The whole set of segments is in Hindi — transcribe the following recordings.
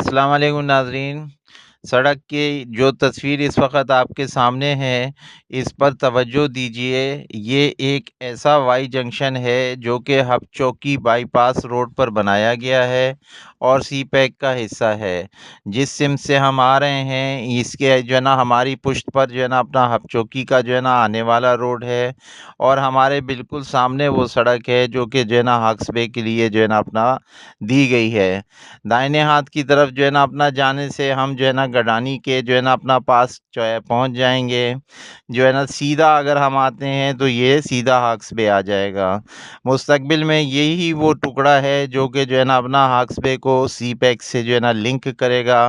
अस्सलाम वालेकुम नाज़रीन। सड़क की जो तस्वीर इस वक़्त आपके सामने है, इस पर तवज्जो दीजिए। ये एक ऐसा वाई जंक्शन है जो कि हब चौकी बाईपास रोड पर बनाया गया है और सी पैक का हिस्सा है। जिस सिम से हम आ रहे हैं, इसके जो है ना हमारी पुश्त पर जो है ना अपना हब चौकी का जो है ना आने वाला रोड है और हमारे बिल्कुल सामने वो सड़क है जो कि जो है ना हक्स बे के लिए जो है ना अपना दी गई है। दाहिने हाथ की तरफ जो है ना अपना जाने से हम जो है ना गडानी के जो है ना अपना पास जो है पहुंच जाएंगे। जो है ना सीधा अगर हम आते हैं तो ये सीधा हक्स बे आ जाएगा। मुस्तकबिल में यही वो टुकड़ा है जो कि जो है ना अपना हक्स बे को सी पैक से जो है ना लिंक करेगा।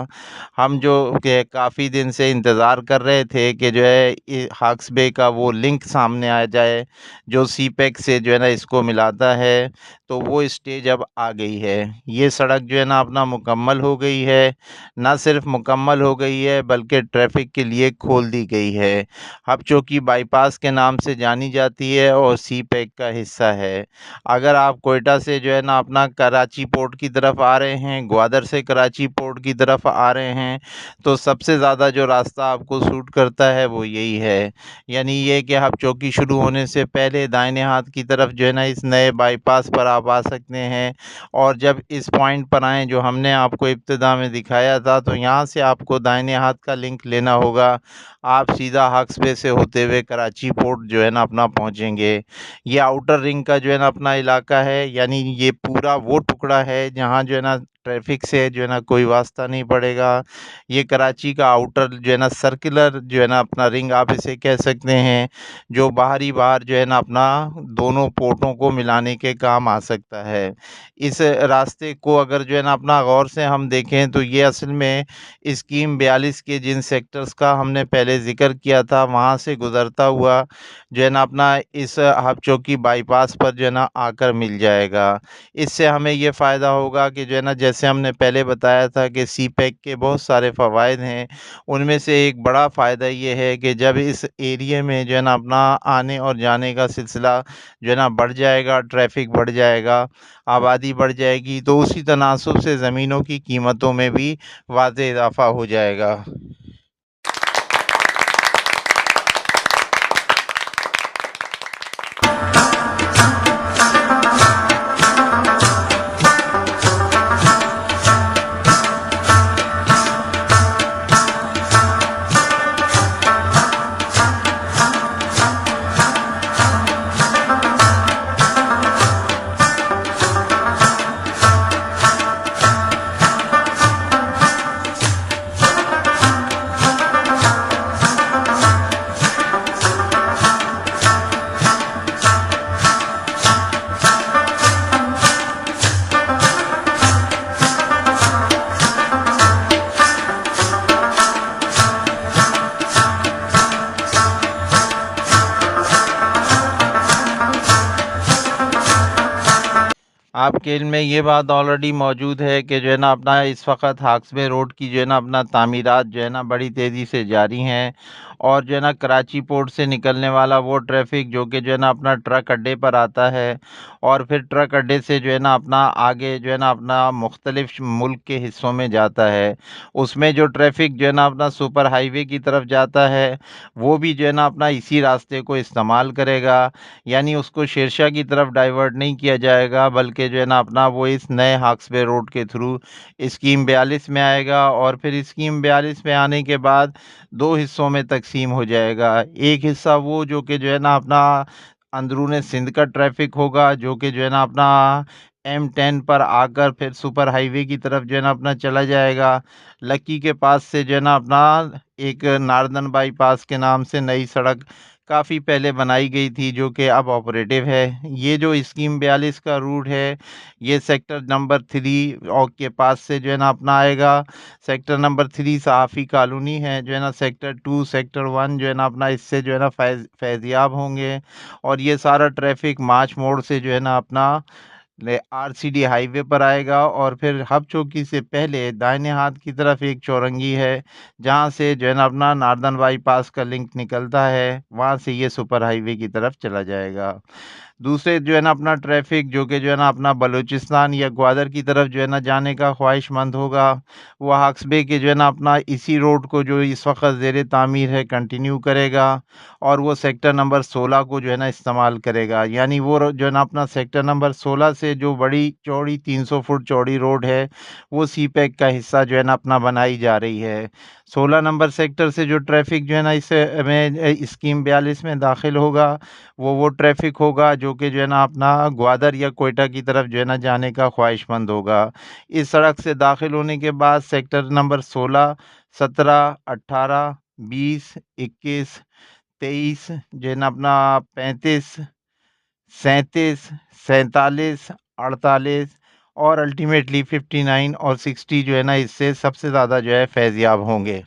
हम जो कि काफ़ी दिन से इंतज़ार कर रहे थे कि जो है हक्स बे का वो लिंक सामने आ जाए जो सी पैक से जो है ना इसको मिलाता है। तो वो स्टेज अब आ गई है। ये सड़क जो है ना अपना मुकम्मल हो गई है। ना सिर्फ मुकम्मल हो गई है बल्कि ट्रैफ़िक के लिए खोल दी गई है। अब चूँकि बाईपास के नाम से जानी जाती है और सी पैक का हिस्सा है। अगर आप कोयटा से जो है ना अपना कराची पोर्ट की तरफ आ रहे हैं, ग्वादर से कराची पोर्ट की तरफ आ रहे हैं, तो सबसे ज़्यादा जो रास्ता आपको सूट करता है वो यही है। यानी ये कि आप चौकी शुरू होने से पहले दाहिने हाथ की तरफ जो है ना इस नए बाईपास पर आप आ सकते हैं और जब इस पॉइंट पर आएँ जो हमने आपको इब्तिदा में दिखाया था, तो यहाँ से आपको दाहिने हाथ का लिंक लेना होगा। आप सीधा हक्स बे से होते हुए कराची पोर्ट जो है ना अपना पहुँचेंगे। ये आउटर रिंग का जो है ना अपना इलाका है, यानी ये पूरा वो टुकड़ा है जहाँ जो है ना ट्रैफ़िक से जो है ना कोई वास्ता नहीं पड़ेगा। ये कराची का आउटर जो है ना सर्कुलर जो है ना अपना रिंग आप इसे कह सकते हैं, जो बाहर जो है ना अपना दोनों पोर्टों को मिलाने के काम आ सकता है। इस रास्ते को अगर जो है ना अपना गौर से हम देखें तो ये असल में स्कीम 42 के जिन सेक्टर्स का हमने पहले ज़िक्र किया था, वहाँ से गुज़रता हुआ जो है ना अपना इस हब चौकी बाईपास पर जो है ना आकर मिल जाएगा। इससे हमें ये फ़ायदा होगा कि जो है ना जैसे हमने पहले बताया था कि सी पैक के बहुत सारे फ़वाइद हैं। उनमें से एक बड़ा फ़ायदा ये है कि जब इस एरिया में जो है ना अपना आने और जाने का सिलसिला जो है ना बढ़ जाएगा, ट्रैफ़िक बढ़ जाएगा, आबादी बढ़ जाएगी, तो उसी तनासुब से ज़मीनों की कीमतों में भी वाज़े इज़ाफ़ा हो जाएगा। आपके इल्म में ये बात ऑलरेडी मौजूद है कि जो है ना अपना इस वक्त हाक्सबे रोड की जो है ना अपना तामीरात जो है ना बड़ी तेज़ी से जारी हैं और जो है ना कराची पोर्ट से निकलने वाला वो ट्रैफ़िक जो कि जो है ना अपना ट्रक अड्डे पर आता है और फिर ट्रक अड्डे से जो है ना अपना आगे जो है ना अपना मुख्तलिफ मुल्क के हिस्सों में जाता है। उसमें जो ट्रैफ़िक जो है ना अपना सुपर हाईवे की तरफ जाता है, वो भी जो है ना अपना इसी रास्ते को इस्तेमाल करेगा। यानी उसको शेरशाह की तरफ डाइवर्ट नहीं किया जाएगा बल्कि जो है ना अपना वो इस नए हाक्सबे रोड के थ्रू स्कीम 42 में आएगा और फिर स्कीम 42 में आने के बाद 2 हिस्सों में तक़सीम हो जाएगा। एक हिस्सा वो जो कि जो है ना अपना अंदरूनी सिंध का ट्रैफ़िक होगा जो कि जो है ना अपना M10 पर आकर फिर सुपर हाईवे की तरफ जो है ना अपना चला जाएगा। लक्की के पास से जो है ना अपना एक नार्दर्न बाईपास के नाम से नई सड़क काफ़ी पहले बनाई गई थी जो कि अब ऑपरेटिव है। ये जो स्कीम 42 का रूट है, ये सेक्टर नंबर 3 के पास से जो है ना अपना आएगा। सेक्टर नंबर 3 सहाफ़ी कॉलोनी है, जो है ना सेक्टर 2, सेक्टर 1 जो है ना अपना इससे जो है ना फैज़याब होंगे और ये सारा ट्रैफ़िक माच मोड़ से जो है ना अपना आरसीडी हाईवे पर आएगा और फिर हब चौकी से पहले दाहिने हाथ की तरफ एक चौरंगी है, जहाँ से जो है ना अपना नार्दर्न बाईपास का लिंक निकलता है, वहाँ से ये सुपर हाईवे की तरफ चला जाएगा। दूसरे जो है ना अपना ट्रैफ़िक जो कि जो है ना अपना बलूचिस्तान या ग्वादर की तरफ जो है ना जाने का ख़्वाहिशमंद होगा, वो हक्स-बे के जो है ना अपना इसी रोड को जो इस वक़्त ज़ेर-ए-तामीर है कंटिन्यू करेगा और वो सेक्टर नंबर 16 को जो है ना इस्तेमाल करेगा। यानी वो जो है ना अपना सेक्टर नंबर 16 से जो बड़ी चौड़ी 300 फुट चौड़ी रोड है, वो सी-पैक का हिस्सा जो है ना अपना बनाई जा रही है। 16 नंबर सेक्टर से जो ट्रैफ़िक जो है ना इस स्कीम 42 में दाखिल होगा, वो ट्रैफ़िक होगा जो कि जो है ना अपना ग्वादर या क्वेटा की तरफ जो है ना जाने का ख़्वाहिशमंद होगा। इस सड़क से दाखिल होने के बाद सेक्टर नंबर 16, 17, 18, 20, 21, 23 जो है ना अपना 35, 37, 47, 48 और अल्टीमेटली 59 और 60 जो है ना इससे सबसे ज़्यादा जो है फ़ैज़याब होंगे।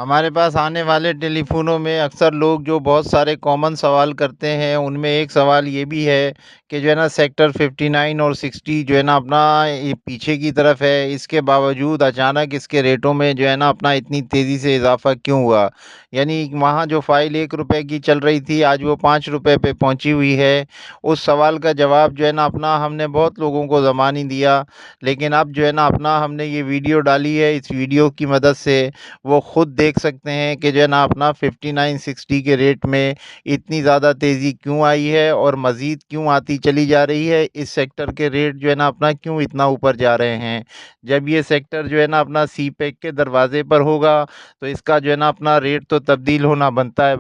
हमारे पास आने वाले टेलीफ़ोनों में अक्सर लोग जो बहुत सारे कॉमन सवाल करते हैं, उनमें एक सवाल ये भी है कि जो है ना सेक्टर 59 और 60 जो है ना अपना ये पीछे की तरफ है, इसके बावजूद अचानक इसके रेटों में जो है ना अपना इतनी तेज़ी से इज़ाफ़ा क्यों हुआ? यानी वहाँ जो फ़ाइल ₹1 की चल रही थी, आज वो ₹5 पे पहुँची हुई है। उस सवाल का जवाब जो है ना अपना हमने बहुत लोगों को ज़बानी दिया, लेकिन अब जो है ना अपना हमने ये वीडियो डाली है, इस वीडियो की मदद से वो खुद देख सकते हैं कि जो है ना अपना 59-60 के रेट में इतनी ज़्यादा तेज़ी क्यों आई है और मज़ीद क्यों आती चली जा रही है। इस सेक्टर के रेट जो है ना अपना क्यों इतना ऊपर जा रहे हैं। जब ये सेक्टर जो है ना अपना सी पैक के दरवाज़े पर होगा, तो इसका जो है ना अपना रेट तो तब्दील होना बनता है।